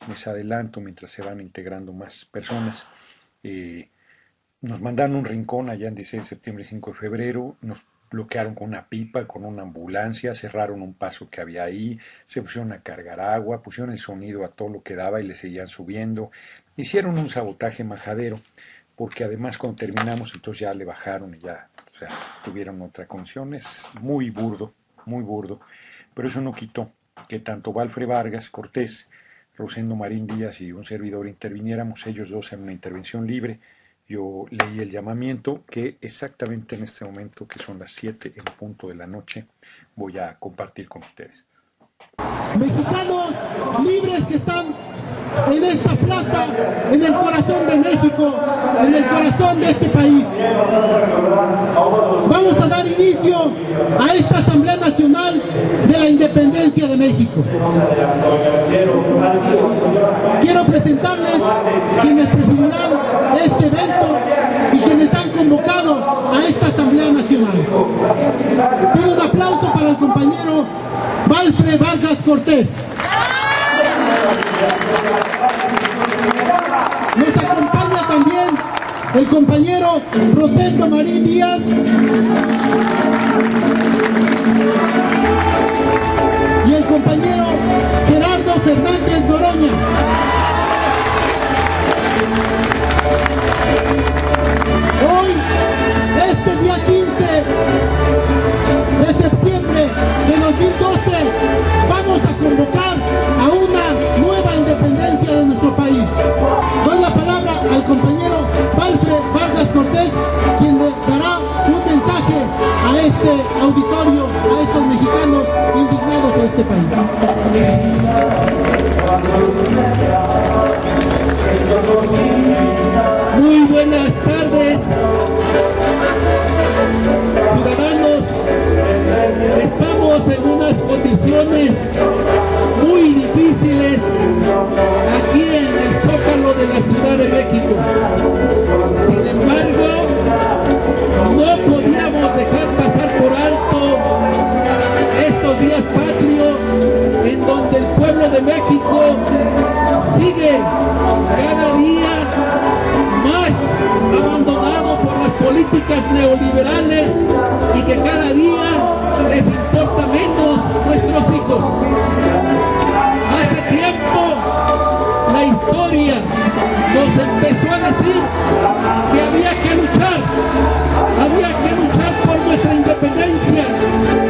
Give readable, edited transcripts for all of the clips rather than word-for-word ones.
les adelanto mientras se van integrando más personas. Nos mandaron un rincón allá en 16 de septiembre y 5 de febrero, nos bloquearon con una pipa, con una ambulancia, cerraron un paso que había ahí, se pusieron a cargar agua, pusieron el sonido a todo lo que daba y le seguían subiendo. Hicieron un sabotaje majadero, porque además cuando terminamos entonces ya le bajaron y ya, o sea, tuvieron otra condición. Es muy burdo, pero eso no quitó que tanto Valfre Vargas Cortés, Rosendo Marín Díaz y un servidor interviniéramos, ellos dos en una intervención libre. Yo leí el llamamiento que exactamente en este momento, que son las 7 en punto de la noche, voy a compartir con ustedes. Mexicanos libres que están en esta plaza, en el corazón de México, en el corazón de este país. Vamos a dar inicio a esta Asamblea Nacional de la Independencia de México. Quiero presentarles quienes presidirán este evento y quienes han convocado a esta Asamblea Nacional. Pido un aplauso para el compañero Valfre Vargas Cortés. Nos acompaña también el compañero Rosendo Marín Díaz y el compañero Gerardo Fernández Noroña. Hoy, este día 15 de septiembre de 2012, vamos a convocar a una nueva independencia de nuestro país. Doy la palabra al compañero Valfre Vargas Cortés, quien le dará un mensaje a este auditorio, a estos mexicanos indignados de este país. Muy buenas tardes, ciudadanos. Estamos en unas condiciones muy difíciles aquí en el Zócalo de la Ciudad de México. Sin embargo, no podíamos dejar pasar por alto estos días patrios en donde el pueblo de México sigue cada día más abandonado por las políticas neoliberales y que cada día les importa menos nuestros hijos. Hace tiempo la historia nos empezó a decir que había que luchar por nuestra independencia,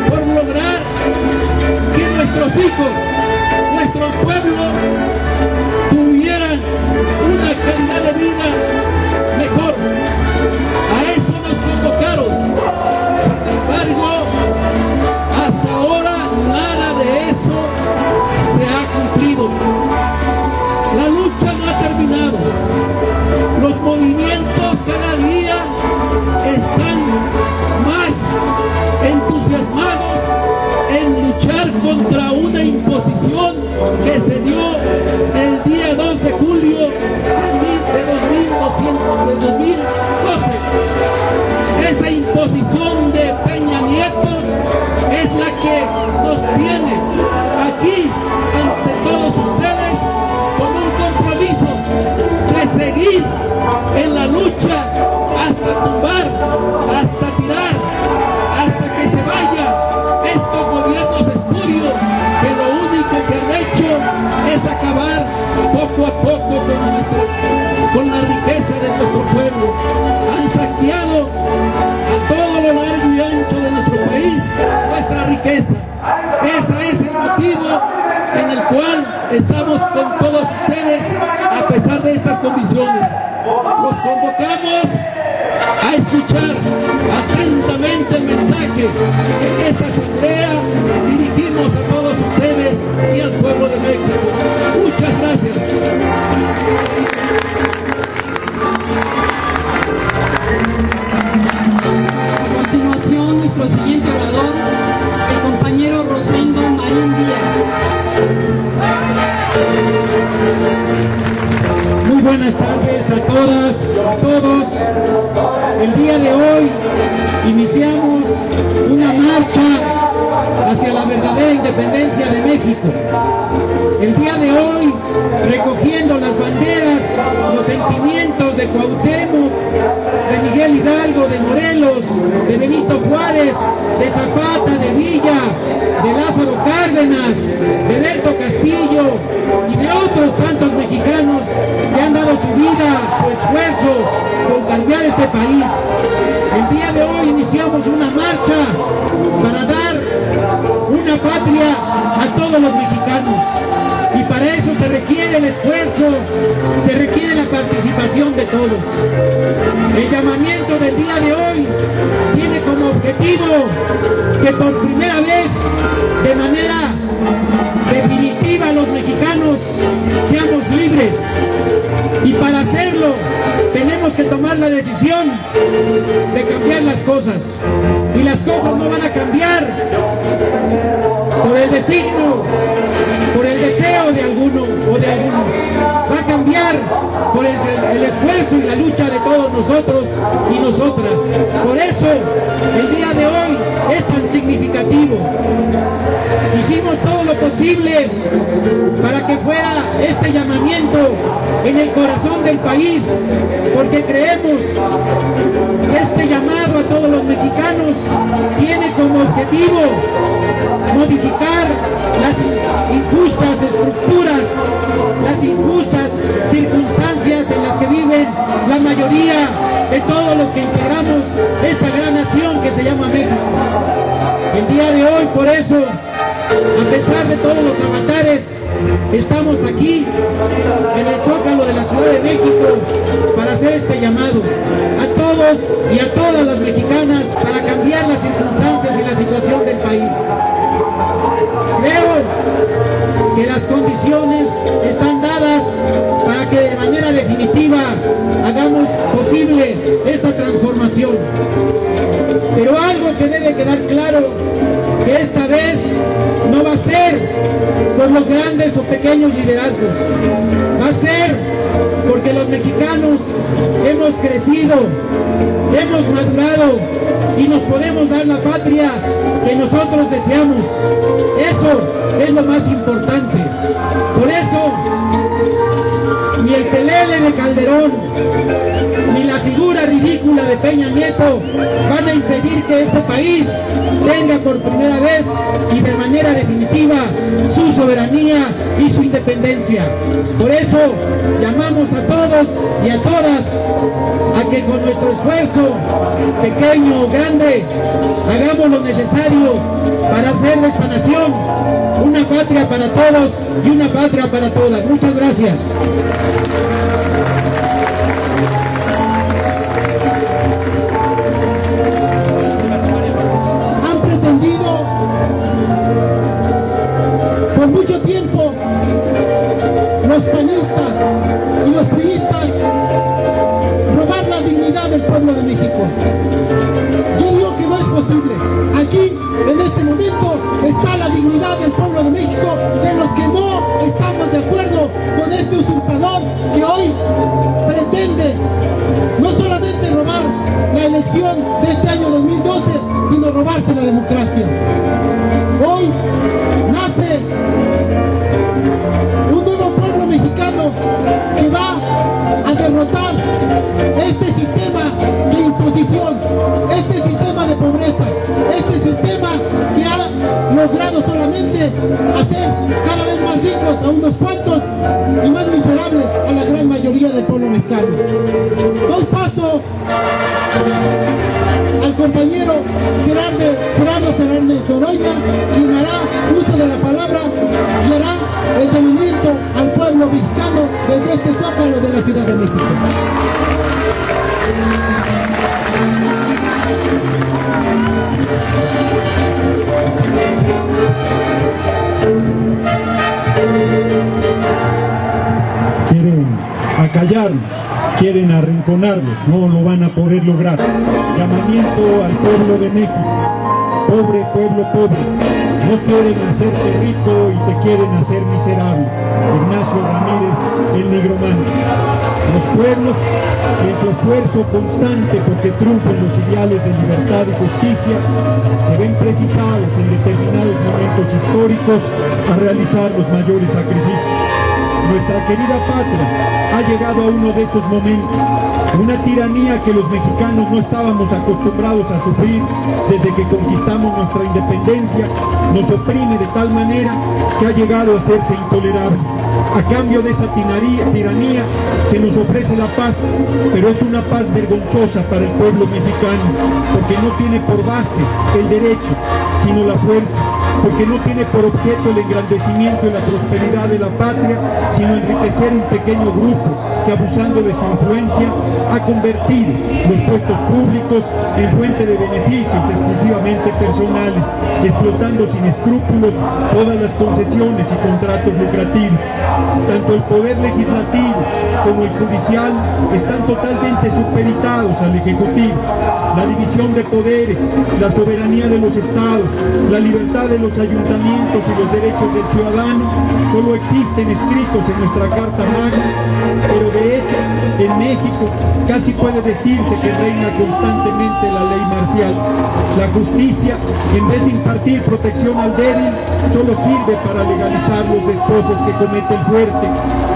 por lograr que nuestros hijos, nuestro pueblo, tuvieran una calidad de vida mejor. A eso nos convocaron. Sin embargo, hasta ahora nada de eso se ha cumplido. La lucha no ha terminado. Los movimientos cada día están más entusiasmados en luchar contra una imposición que se dio el día 2 de julio de 2012. Esa imposición de Peña Nieto es la que nos tiene aquí ante todos ustedes con un compromiso de seguir en la lucha hasta tumbar, hasta tirar, hasta que se vaya estos gobiernos espurios que lo único que han hecho es acabar poco a poco con la riqueza de nuestro pueblo. Han saqueado a todo lo largo y ancho de nuestro país nuestra riqueza. Ese es el motivo en el cual estamos con todos ustedes a pesar de estas condiciones. Los convocamos a escuchar atentamente el mensaje que en esta asamblea dirigimos a todos ustedes y al pueblo de México. Muchas gracias. A continuación, nuestro siguiente orador, el compañero Rosendo Marín Díaz. Muy buenas tardes a todas, a todos. El día de hoy iniciamos una marcha hacia la verdadera independencia de México. El día de hoy recogemos de Cuauhtémoc, de Miguel Hidalgo, de Morelos, de Benito Juárez, de Zapata, de Villa, de Lázaro Cárdenas, de Berto Castillo y de otros tantos mexicanos que han dado su vida, su esfuerzo por cambiar este país. El día de hoy iniciamos una marcha para dar una patria a todos los mexicanos. Y para eso se requiere el esfuerzo, se requiere la participación de todos. El llamamiento del día de hoy tiene como objetivo que por primera vez, de manera definitiva, los mexicanos seamos libres. Y para hacerlo tenemos que tomar la decisión de cambiar las cosas. Y las cosas no van a cambiar por el designio, por el deseo de alguno o de algunos. Va a cambiar por el esfuerzo y la lucha de todos nosotros y nosotras. Por eso el día de hoy es tan significativo. Hicimos todo lo posible para que fuera este llamamiento en el corazón del país, porque creemos que este llamado a todos los mexicanos tiene como objetivo modificar las injustas estructuras, las injustas circunstancias en las que viven la mayoría de todos los que integramos esta gran nación que se llama México. El día de hoy, por eso, a pesar de todos los avatares, estamos aquí en el Zócalo de la Ciudad de México para hacer este llamado a todos y a todas las mexicanas para cambiar las circunstancias y la situación del país. Creo que las condiciones están dadas para que de manera definitiva hagamos posible esta transformación. Pero algo que debe quedar claro, que esta vez no va a ser por los grandes o pequeños liderazgos, va a ser porque los mexicanos hemos crecido, hemos madurado y nos podemos dar la patria que nosotros deseamos. Eso es lo más importante. Por eso, ni el pelele de Calderón, ni la figura ridícula de Peña Nieto van a impedir que este país tenga por primera vez y de manera definitiva su soberanía y su independencia. Por eso llamamos a todos y a todas a que con nuestro esfuerzo, pequeño o grande, hagamos lo necesario para hacer de esta nación una patria para todos y una patria para todas. Muchas gracias. Han pretendido por mucho tiempo los panistas y los priistas robar la dignidad del pueblo de México. Yo digo que no es posible. Aquí, en este momento, está la dignidad del pueblo de México, de los que no estamos de acuerdo con este usurpador que hoy pretende no solamente robar la elección de este año 2012, sino robarse la democracia. Hoy nace un nuevo pueblo mexicano que va a derrotar este sistema de imposición, este sistema de pobreza, este sistema que ha logrado solamente hacer cada vez más ricos a unos cuantos y más miserables a la gran mayoría del pueblo mexicano. Doy paso al compañero Gerardo Fernández Noroña, quien hará uso de la palabra y hará el llamamiento al pueblo mexicano desde este Zócalo de la Ciudad de México. Quieren acallarnos, quieren arrinconarnos, no lo van a poder lograr. Llamamiento al pueblo de México. Pobre pueblo pobre, no quieren hacerte rico y te quieren hacer miserable. Ignacio Ramírez, el nigromante. Los pueblos que en su esfuerzo constante porque triunfen los ideales de libertad y justicia se ven precisados en determinados momentos históricos a realizar los mayores sacrificios. Nuestra querida patria ha llegado a uno de esos momentos, una tiranía que los mexicanos no estábamos acostumbrados a sufrir desde que conquistamos nuestra independencia, nos oprime de tal manera que ha llegado a hacerse intolerable. A cambio de esa tiranía se nos ofrece la paz, pero es una paz vergonzosa para el pueblo mexicano, porque no tiene por base el derecho, sino la fuerza, porque no tiene por objeto el engrandecimiento y la prosperidad de la patria, sino enriquecer un pequeño grupo que, abusando de su influencia, ha convertido los puestos públicos en fuente de beneficios exclusivamente personales, explotando sin escrúpulos todas las concesiones y contratos lucrativos. Tanto el poder legislativo como el judicial están totalmente supeditados al ejecutivo. La división de poderes, la soberanía de los estados, la libertad de los ayuntamientos y los derechos del ciudadano solo existen escritos en nuestra Carta Magna, pero de hecho en México casi puede decirse que reina constantemente la ley marcial. La justicia, en vez de impartir protección al débil, solo sirve para legalizar los despojos que comete el fuerte.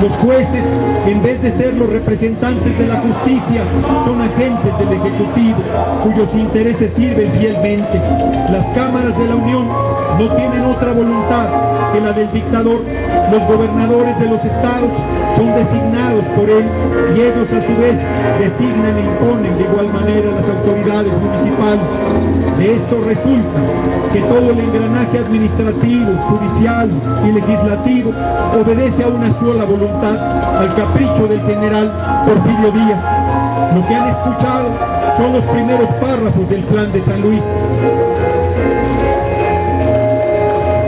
Los jueces, en vez de ser los representantes de la justicia, son agentes del Ejecutivo, cuyos intereses sirven fielmente. Las cámaras de la Unión no tienen otra voluntad que la del dictador. Los gobernadores de los estados son designados por él y ellos a su vez designan e imponen de igual manera las autoridades municipales. De esto resulta que todo el engranaje administrativo, judicial y legislativo obedece a una sola voluntad, al capricho del general Porfirio Díaz. Lo que han escuchado son los primeros párrafos del Plan de San Luis,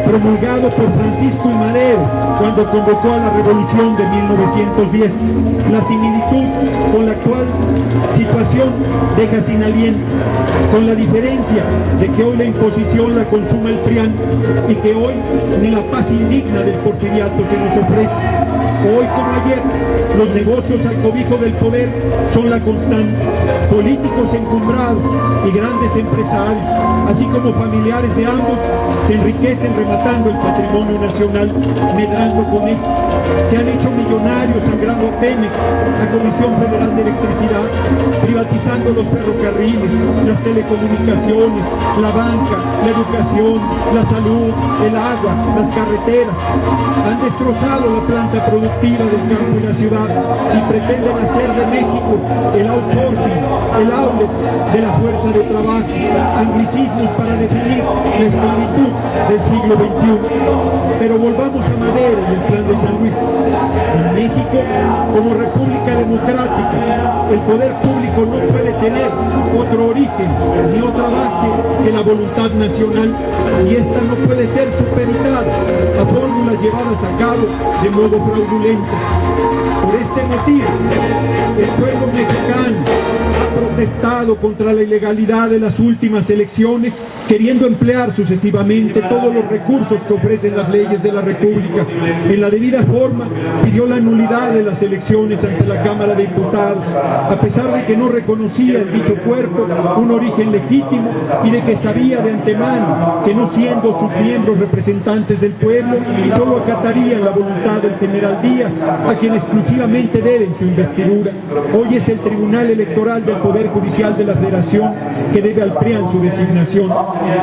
promulgado por Francisco I. Madero cuando convocó a la revolución de 1910. La similitud con la actual situación deja sin aliento, con la diferencia de que hoy la imposición la consuma el PRIAN y que hoy ni la paz indigna del porfiriato se nos ofrece. Hoy como ayer, los negocios al cobijo del poder son la constante. Políticos encumbrados y grandes empresarios, así como familiares de ambos, se enriquecen rematando el patrimonio nacional, medrando con esto. Se han hecho millonarios sangrando a Pemex, la Comisión Federal de Electricidad, privatizando los ferrocarriles, las telecomunicaciones, la banca, la educación, la salud, el agua, las carreteras. Han destrozado la planta productiva del campo y la ciudad y pretenden hacer de México el outsourcing, el outlet de la fuerza de trabajo, anglicismos para definir la esclavitud del siglo XXI. Pero volvamos a Madero y el Plan de San Luis. En México, como república democrática, el poder público no puede tener otro origen ni otra base que la voluntad nacional, y esta no puede ser supeditada a fórmulas llevadas a cabo de modo fraudulento. Por este motivo, el pueblo mexicano ha protestado contra la ilegalidad de las últimas elecciones, queriendo emplear sucesivamente todos los recursos que ofrecen las leyes de la República. En la debida forma, pidió la nulidad de las elecciones ante la Cámara de Diputados, a pesar de que no reconocía en dicho cuerpo un origen legítimo y de que sabía de antemano que, no siendo sus miembros representantes del pueblo, solo acatarían la voluntad del general Díaz, a quien exclusivamente deben su investidura. Hoy es el Tribunal Electoral del Poder Judicial de la Federación que debe al PRIAN su designación.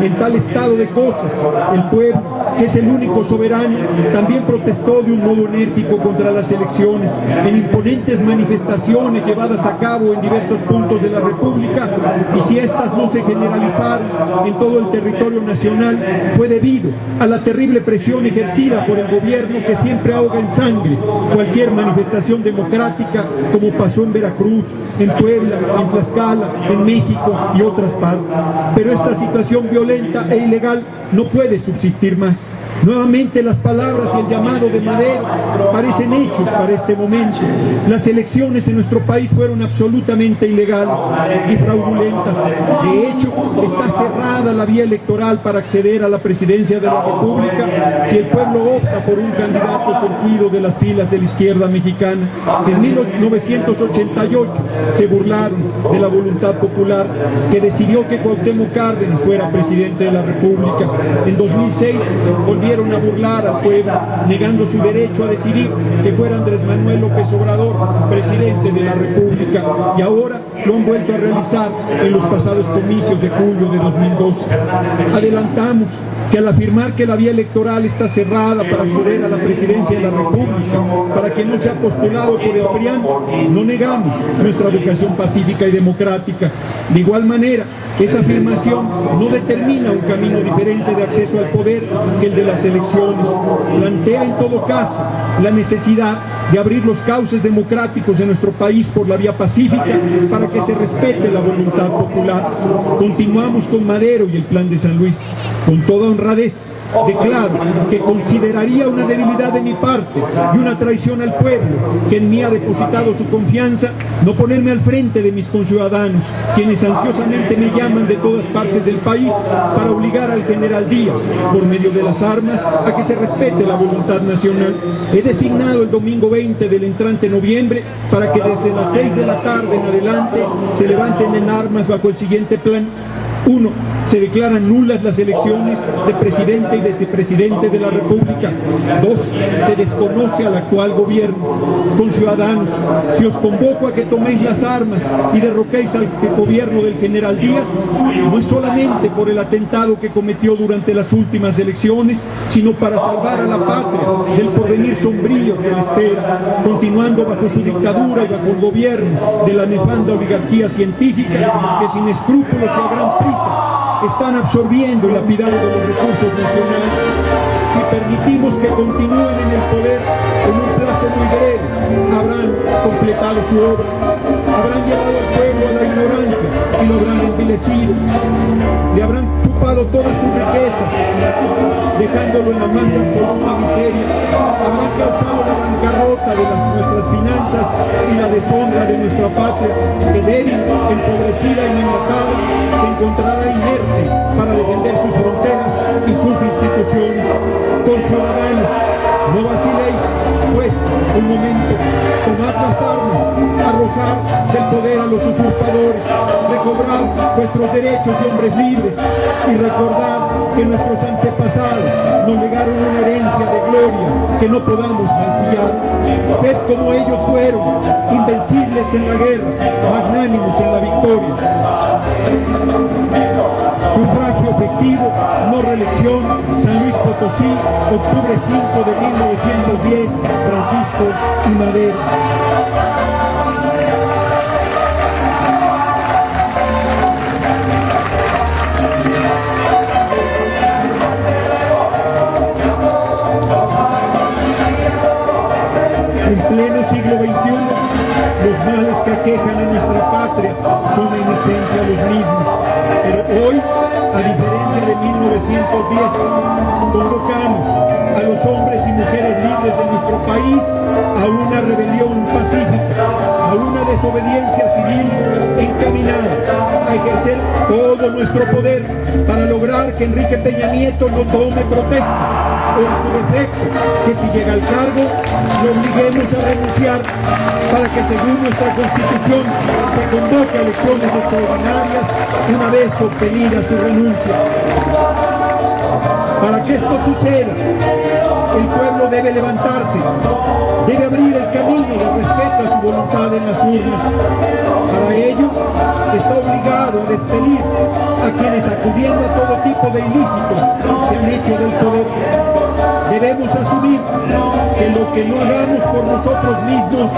En tal estado de cosas, el pueblo, que es el único soberano, también protestó de un modo enérgico contra las elecciones, en imponentes manifestaciones llevadas a cabo en diversos puntos de la República, y si estas no se generalizaron en todo el territorio nacional, fue debido a la terrible presión ejercida por el gobierno, que siempre ahoga en sangre cualquier manifestación democrática, como pasó en Veracruz, en Puebla, en Tlaxcala, en México y otras partes. Pero esta situación violenta e ilegal no puede subsistir más. Nuevamente las palabras y el llamado de Madero parecen hechos para este momento. Las elecciones en nuestro país fueron absolutamente ilegales y fraudulentas. De hecho, está cerrada la vía electoral para acceder a la presidencia de la República si el pueblo opta por un candidato surgido de las filas de la izquierda mexicana. En 1988 se burlaron de la voluntad popular, que decidió que Cuauhtémoc Cárdenas fuera presidente de la República. En 2006, con volvieron a burlar al pueblo, negando su derecho a decidir que fuera Andrés Manuel López Obrador presidente de la República, y ahora lo han vuelto a realizar en los pasados comicios de julio de 2012. Adelantamos que al afirmar que la vía electoral está cerrada para acceder a la presidencia de la República, para que no sea postulado por el PRIAN, no negamos nuestra vocación pacífica y democrática. De igual manera, esa afirmación no determina un camino diferente de acceso al poder que el de las elecciones. Plantea en todo caso la necesidad de abrir los cauces democráticos de nuestro país por la vía pacífica para que se respete la voluntad popular. Continuamos con Madero y el Plan de San Luis. Con toda honradez, declaro que consideraría una debilidad de mi parte y una traición al pueblo que en mí ha depositado su confianza no ponerme al frente de mis conciudadanos, quienes ansiosamente me llaman de todas partes del país para obligar al general Díaz, por medio de las armas, a que se respete la voluntad nacional. He designado el domingo 20 del entrante noviembre para que desde las 6 de la tarde en adelante se levanten en armas bajo el siguiente plan. 1. Se declaran nulas las elecciones de presidente y vicepresidente de la República. 2. Se desconoce al actual gobierno. Conciudadanos, si os convoco a que toméis las armas y derroquéis al gobierno del general Díaz, no es solamente por el atentado que cometió durante las últimas elecciones, sino para salvar a la patria del porvenir sombrío que le espera, continuando bajo su dictadura y bajo el gobierno de la nefanda oligarquía científica que sin escrúpulos y a gran prisa están absorbiendo y lapidando los recursos nacionales. Si permitimos que continúen en el poder en un plazo muy breve, habrán completado su obra, habrán llevado al pueblo a la ignorancia y lo habrán envilecido, le habrán chupado todas sus riquezas, dejándolo en la más absoluta miseria, habrán causado la bancarrota de nuestras finanzas y la deshonra de nuestra patria, que débil, empobrecida y maniatada, se encontrará inerte para defender sus fronteras y sus instituciones. Conciudadanos, no vaciléis, pues, un momento, tomad las armas, arrojad del poder a los usurpadores, recobrad vuestros derechos de hombres libres y recordad que nuestros antepasados nos legaron una herencia de gloria que no podamos mancillar. Sed como ellos fueron, invencibles en la guerra, magnánimos en la victoria. Sufragio efectivo, no reelección, San Luis Potosí, octubre 5 de 1910, Francisco y Madero. En pleno siglo XXI, los males que aquejan a nuestra patria son en esencia los mismos. Pero hoy, a diferencia de 1910, convocamos a los hombres y mujeres libres de nuestro país a una rebelión pacífica, a una desobediencia civil encaminada a ejercer todo nuestro poder para lograr que Enrique Peña Nieto no tome protesta, o en su defecto, que si llega al cargo, lo obliguemos a renunciar para que según nuestra Constitución se convoque a elecciones extraordinarias una vez obtenida su renuncia. Para que esto suceda, el pueblo debe levantarse, debe abrir el camino de respeto a su voluntad en las urnas. Para ello, está obligado a despedir a quienes, acudiendo a todo tipo de ilícitos, se han hecho del poder. Debemos asumir que lo que no hagamos por nosotros mismos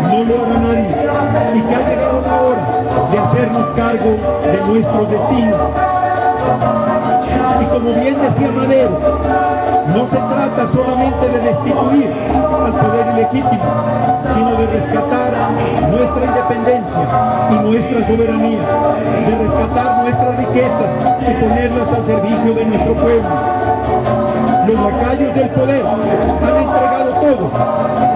no lo hará nadie, y que ha llegado la hora de hacernos cargo de nuestros destinos. Y como bien decía Madero, no se trata solamente de destituir al poder ilegítimo, sino de rescatar nuestra independencia y nuestra soberanía, de rescatar nuestras riquezas y ponerlas al servicio de nuestro pueblo. Los lacayos del poder han entregado todo: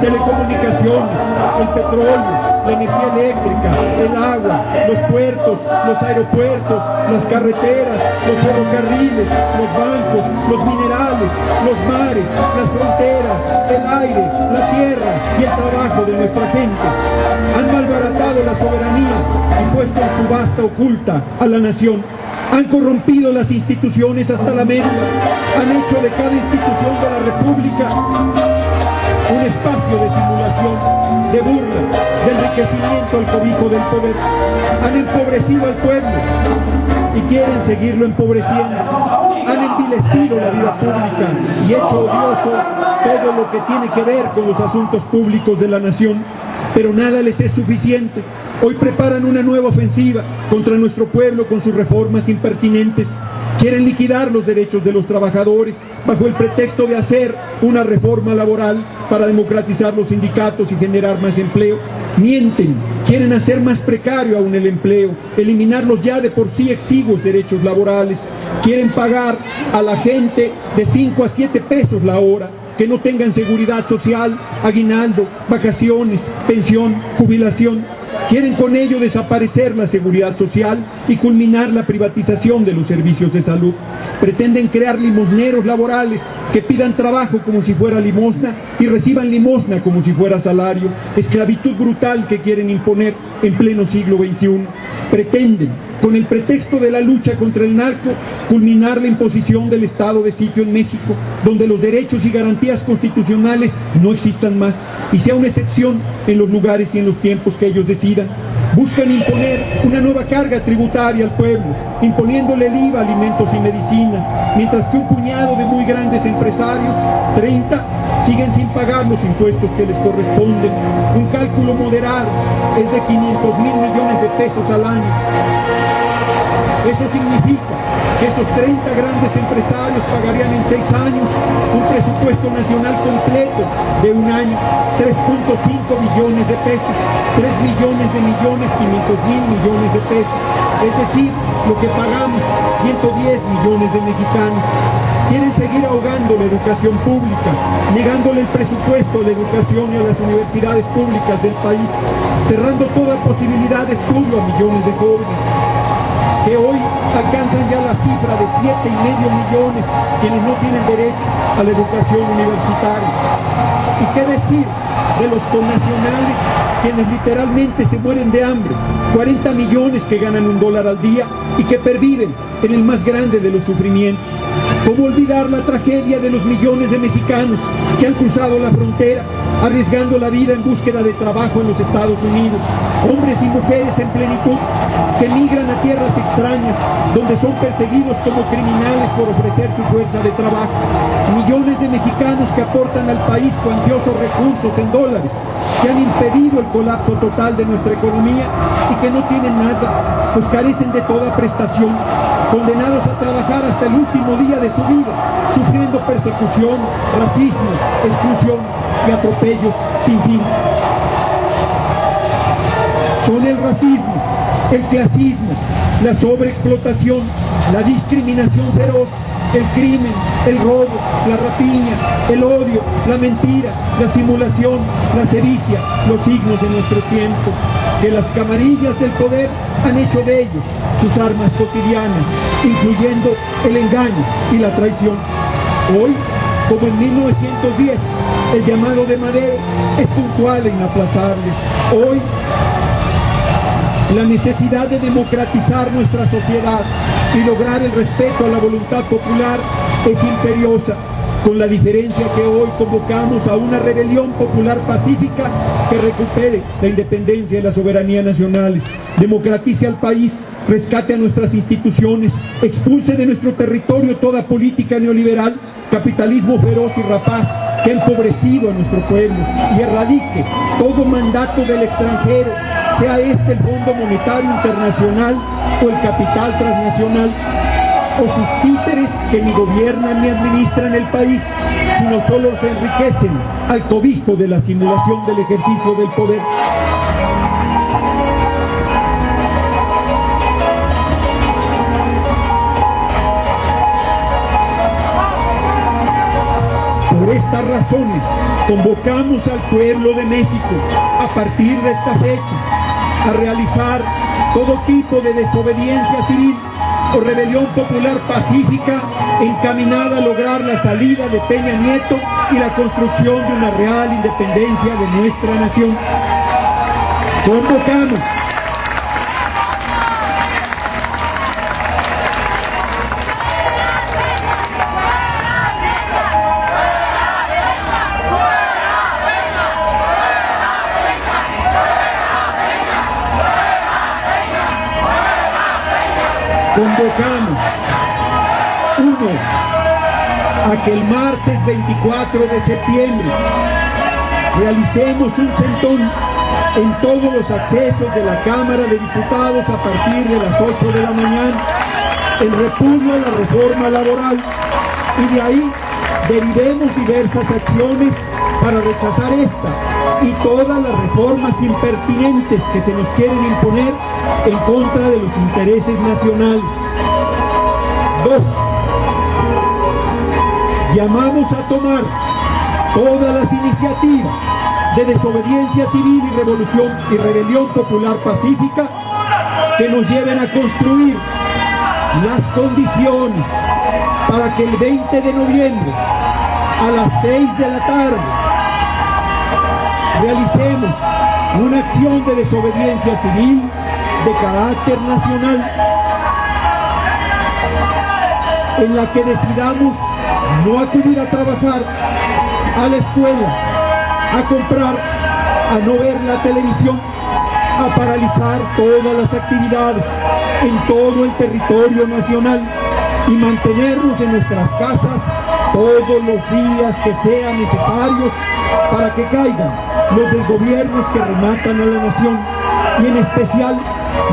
telecomunicaciones, el petróleo, la energía eléctrica, el agua, los puertos, los aeropuertos, las carreteras, los ferrocarriles, los bancos, los minerales, los mares, las fronteras, el aire, la tierra y el trabajo de nuestra gente. Han malbaratado la soberanía y puesto en subasta oculta a la nación. Han corrompido las instituciones hasta la médula, han hecho de cada institución de la República un espacio de simulación, de burla, de enriquecimiento al cobijo del poder. Han empobrecido al pueblo y quieren seguirlo empobreciendo. Han envilecido la vida pública y hecho odioso todo lo que tiene que ver con los asuntos públicos de la nación. Pero nada les es suficiente. Hoy preparan una nueva ofensiva contra nuestro pueblo con sus reformas impertinentes. Quieren liquidar los derechos de los trabajadores bajo el pretexto de hacer una reforma laboral para democratizar los sindicatos y generar más empleo. Mienten, quieren hacer más precario aún el empleo, eliminar los ya de por sí exiguos derechos laborales. Quieren pagar a la gente de 5 a 7 pesos la hora, que no tengan seguridad social, aguinaldo, vacaciones, pensión, jubilación. Quieren con ello desaparecer la seguridad social y culminar la privatización de los servicios de salud. Pretenden crear limosneros laborales que pidan trabajo como si fuera limosna y reciban limosna como si fuera salario. Esclavitud brutal que quieren imponer en pleno siglo XXI. Pretenden, con el pretexto de la lucha contra el narco, culminar la imposición del estado de sitio en México, donde los derechos y garantías constitucionales no existan más y sea una excepción en los lugares y en los tiempos que ellos decidan. Buscan imponer una nueva carga tributaria al pueblo, imponiéndole el IVA a alimentos y medicinas, mientras que un puñado de muy grandes empresarios, 30, siguen sin pagar los impuestos que les corresponden. Un cálculo moderado es de 500 mil millones de pesos al año. Eso significa que esos 30 grandes empresarios pagarían en 6 años un presupuesto nacional completo de un año, 3.5 billones de pesos, 3 millones de millones, 500 mil millones de pesos. Es decir, lo que pagamos 110 millones de mexicanos. Quieren seguir ahogando la educación pública, negándole el presupuesto de educación y a las universidades públicas del país, cerrando toda posibilidad de estudio a millones de jóvenes, que hoy alcanzan ya la cifra de 7,5 millones quienes no tienen derecho a la educación universitaria. ¿Y qué decir de los connacionales quienes literalmente se mueren de hambre? 40 millones que ganan $1 al día y que perviven en el más grande de los sufrimientos. ¿Cómo olvidar la tragedia de los millones de mexicanos que han cruzado la frontera arriesgando la vida en búsqueda de trabajo en los Estados Unidos? Hombres y mujeres en plenitud que migran a tierras extrañas donde son perseguidos como criminales por ofrecer su fuerza de trabajo. Millones de mexicanos que aportan al país cuantiosos recursos en dólares, que han impedido el colapso total de nuestra economía y que no tienen nada, pues carecen de toda prestación, condenados a trabajar hasta el último día de su vida, sufriendo persecución, racismo, exclusión y atropellos sin fin. Son el racismo, el clasismo, la sobreexplotación, la discriminación feroz, el crimen, el robo, la rapiña, el odio, la mentira, la simulación, la sevicia, los signos de nuestro tiempo, que las camarillas del poder han hecho de ellos sus armas cotidianas, incluyendo el engaño y la traición. Hoy, como en 1910, el llamado de Madero es puntual e inaplazable. Hoy, la necesidad de democratizar nuestra sociedad y lograr el respeto a la voluntad popular es imperiosa, con la diferencia que hoy convocamos a una rebelión popular pacífica que recupere la independencia y la soberanía nacionales, democratice al país, rescate a nuestras instituciones, expulse de nuestro territorio toda política neoliberal, capitalismo feroz y rapaz que ha empobrecido a nuestro pueblo, y erradique todo mandato del extranjero, sea este el Fondo Monetario Internacional o el capital transnacional, o sus títeres que ni gobiernan ni administran el país, sino solo se enriquecen al cobijo de la simulación del ejercicio del poder. Por estas razones, convocamos al pueblo de México, a partir de esta fecha, a realizar todo tipo de desobediencia civil o rebelión popular pacífica encaminada a lograr la salida de Peña Nieto y la construcción de una real independencia de nuestra nación. Convocamos convocamos, uno, a que el martes 24 de septiembre realicemos un sentón en todos los accesos de la Cámara de Diputados a partir de las 8 de la mañana, en repudio a la reforma laboral, y de ahí derivemos diversas acciones para rechazar esta y todas las reformas impertinentes que se nos quieren imponer en contra de los intereses nacionales. 2. Llamamos a tomar todas las iniciativas de desobediencia civil y revolución y rebelión popular pacífica que nos lleven a construir las condiciones para que el 20 de noviembre a las 6 de la tarde realicemos una acción de desobediencia civil de carácter nacional en la que decidamos no acudir a trabajar, a la escuela, a comprar, a no ver la televisión, a paralizar todas las actividades en todo el territorio nacional y mantenernos en nuestras casas todos los días que sean necesarios para que caigan los desgobiernos que rematan a la nación y en especial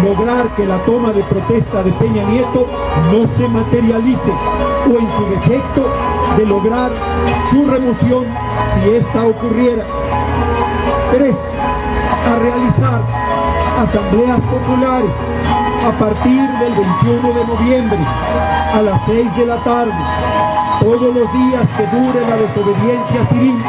lograr que la toma de protesta de Peña Nieto no se materialice o en su defecto de lograr su remoción si esta ocurriera. 3. A realizar asambleas populares a partir del 21 de noviembre a las 6 de la tarde, todos los días que dure la desobediencia civil,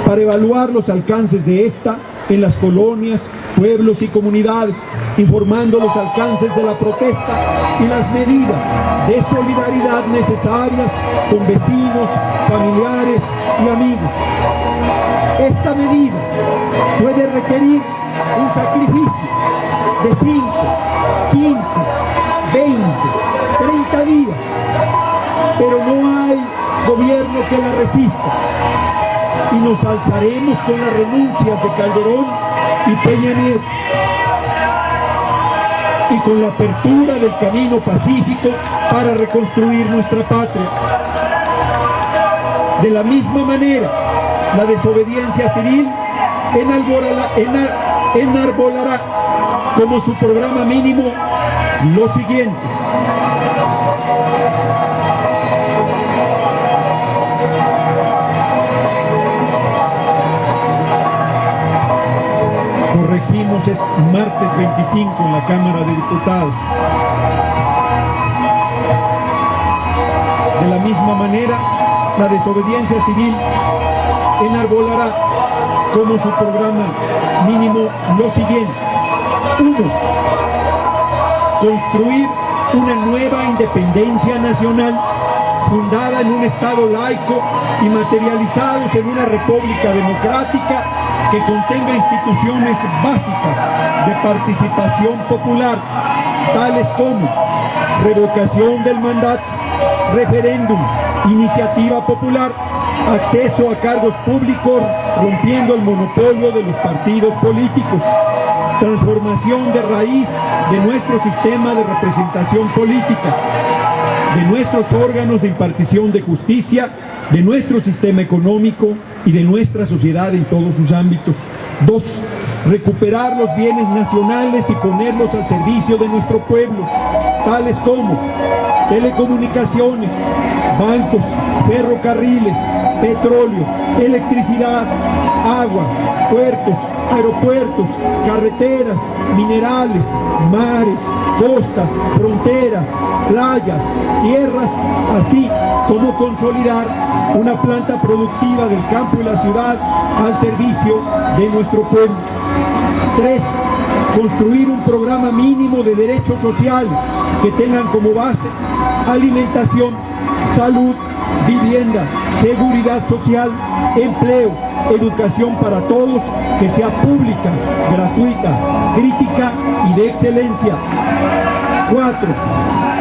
para evaluar los alcances de esta en las colonias, pueblos y comunidades, informando los alcances de la protesta y las medidas de solidaridad necesarias con vecinos, familiares y amigos. Esta medida puede requerir un sacrificio de 5, 15, 20, 30 días, pero no hay gobierno que la resista y nos alzaremos con las renuncias de Calderón y Peña Nieto y con la apertura del camino pacífico para reconstruir nuestra patria. De la misma manera, la desobediencia civil enarbolará como su programa mínimo lo siguiente: corregimos, es martes 25 en la Cámara de Diputados. De la misma manera, la desobediencia civil enarbolará como su programa mínimo lo siguiente: 1. Construir una nueva independencia nacional fundada en un Estado laico y materializados en una república democrática que contenga instituciones básicas de participación popular, tales como revocación del mandato, referéndum, iniciativa popular, acceso a cargos públicos, rompiendo el monopolio de los partidos políticos, transformación de raíz de nuestro sistema de representación política, de nuestros órganos de impartición de justicia, de nuestro sistema económico y de nuestra sociedad en todos sus ámbitos. 2. Recuperar los bienes nacionales y ponerlos al servicio de nuestro pueblo, tales como telecomunicaciones, bancos, ferrocarriles, petróleo, electricidad, agua, puertos, aeropuertos, carreteras, minerales, mares, costas, fronteras, playas, tierras, así como consolidar una planta productiva del campo y la ciudad al servicio de nuestro pueblo. 3. Construir un programa mínimo de derechos sociales que tengan como base alimentación, salud, vivienda, seguridad social, empleo, educación para todos, que sea pública, gratuita, crítica y de excelencia. 4.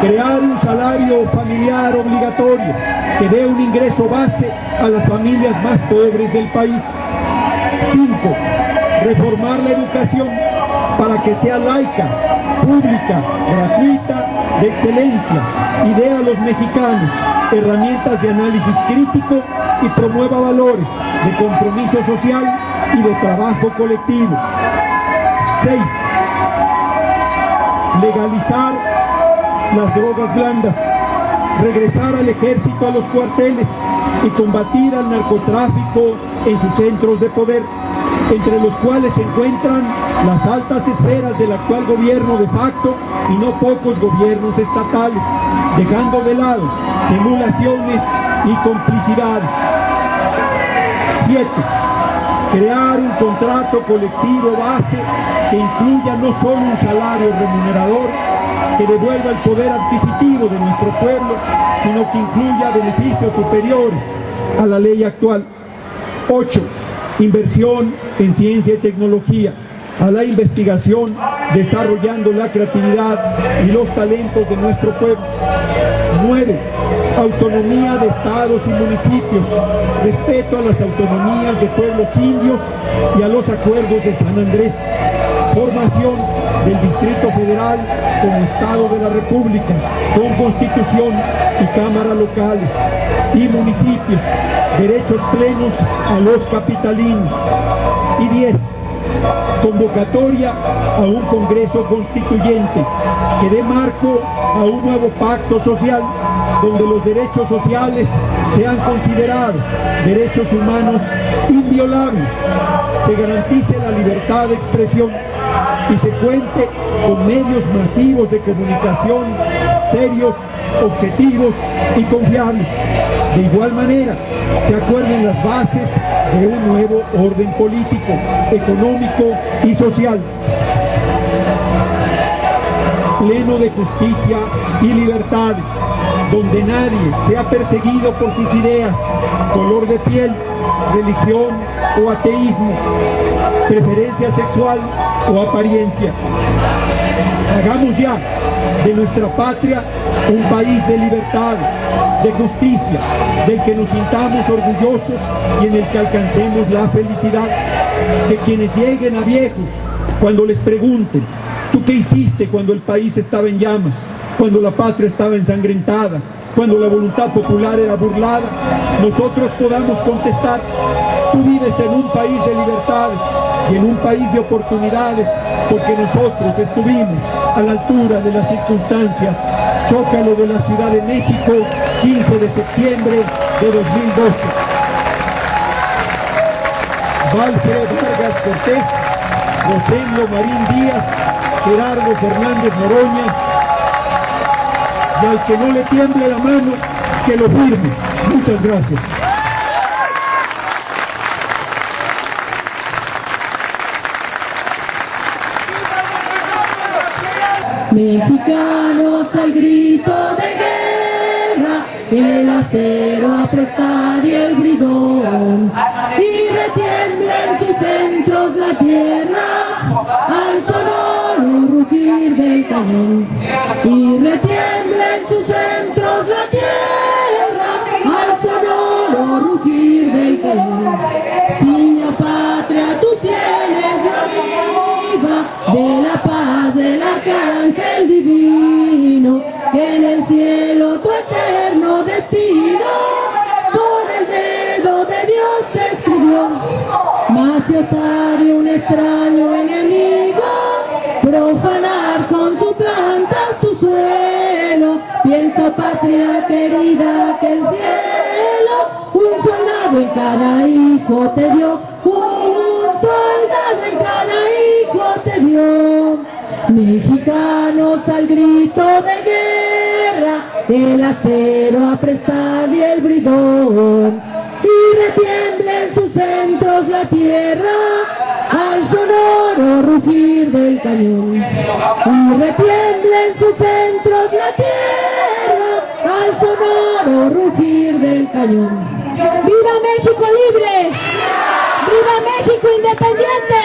Crear un salario familiar obligatorio que dé un ingreso base a las familias más pobres del país. 5. Reformar la educación para que sea laica, pública, gratuita de excelencia y dé a los mexicanos herramientas de análisis crítico y promueva valores de compromiso social y de trabajo colectivo. 6. Legalizar las drogas blandas, regresar al ejército a los cuarteles y combatir al narcotráfico en sus centros de poder, entre los cuales se encuentran las altas esferas del actual gobierno de facto y no pocos gobiernos estatales, dejando de lado simulaciones y complicidades. 7. Crear un contrato colectivo base que incluya no solo un salario remunerador que devuelva el poder adquisitivo de nuestro pueblo, sino que incluya beneficios superiores a la ley actual. 8. Inversión en ciencia y tecnología, a la investigación, desarrollando la creatividad y los talentos de nuestro pueblo. 9. Autonomía de estados y municipios, respeto a las autonomías de pueblos indios y a los acuerdos de San Andrés. Formación del Distrito Federal como Estado de la República, con Constitución y cámaras locales y municipios, derechos plenos a los capitalinos. Y 10. Convocatoria a un Congreso Constituyente que dé marco a un nuevo pacto social donde los derechos sociales sean considerados derechos humanos inviolables, se garantice la libertad de expresión y se cuente con medios masivos de comunicación serios, objetivos y confiables. De igual manera, se acuerden las bases de un nuevo orden político, económico y social, pleno de justicia y libertades, donde nadie sea perseguido por sus ideas, color de piel, religión o ateísmo, preferencia sexual o apariencia. Hagamos ya de nuestra patria un país de libertad, de justicia, del que nos sintamos orgullosos y en el que alcancemos la felicidad. Que quienes lleguen a viejos, cuando les pregunten, ¿tú qué hiciste cuando el país estaba en llamas? Cuando la patria estaba ensangrentada, cuando la voluntad popular era burlada, nosotros podamos contestar, tú vives en un país de libertades y en un país de oportunidades, porque nosotros estuvimos a la altura de las circunstancias. Zócalo de la Ciudad de México, 15 de septiembre de 2012. Valfred Vargas Cortés, Rosendo Marín Díaz, Gerardo Fernández Noroña, y al que no le tiemble la mano, que lo firme. Muchas gracias. Mexicanos al grito de guerra, el acero aplasta y el bridón, y retiembla en sus centros la tierra, al sonoro rugir del cañón. Y retiembla en sus centros la tierra, al sonoro rugir del cañón. Ciña patria, tú eres la viva de la paz del arcángel divino, que en el cielo tu eterno destino por el dedo de Dios se escribió. Mas si osare un extraño enemigo profanar con su planta tu suelo, piensa patria querida que el cielo un soldado en cada hijo te dio, un soldado en cada hijo te dio. Mexicanos al grito de guerra, el acero aprestar y el bridón, y retiembla en sus centros la tierra, al sonoro rugir del cañón. Y retiembla en sus centros la tierra, al sonoro rugir del cañón. ¡Viva México libre! ¡Viva México independiente!